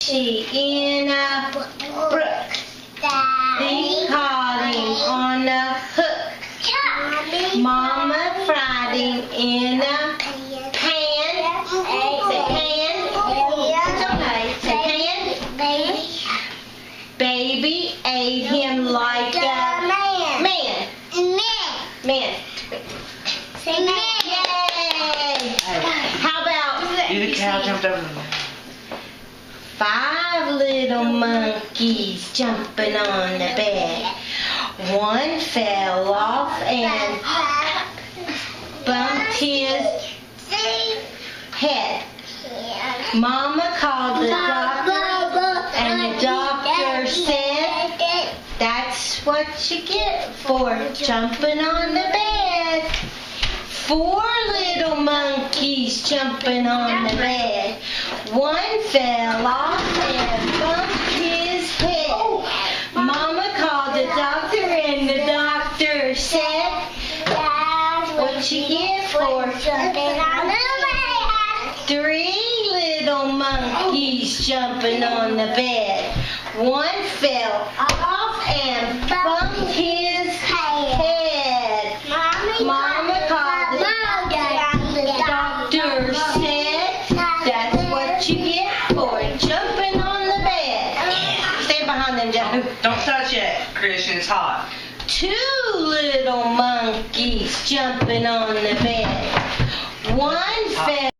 She in a brook. They caught him on a hook. Mama fried him in a pan. Say pan. It's okay. Say pan. Baby ate him like a man. Man. Say man. Yay! How about The cow jumped over the 5 little monkeys jumping on the bed. One fell off and bumped his head. Mama called the doctor, and the doctor said, "That's what you get for jumping on the bed." 4 little monkeys jumping on the bed. One fell off and bumped his head. Mama called the doctor, and the doctor said, "That's what you get for jumping on the bed." 3 little monkeys jumping on the bed. One fell off and bumped his head. Mama called the doctor said, "That's what you get for jumping on the bed." Stand behind them, Joe. Don't touch it, Christian. It's hot. 2 little monkeys jumping on the bed. One fell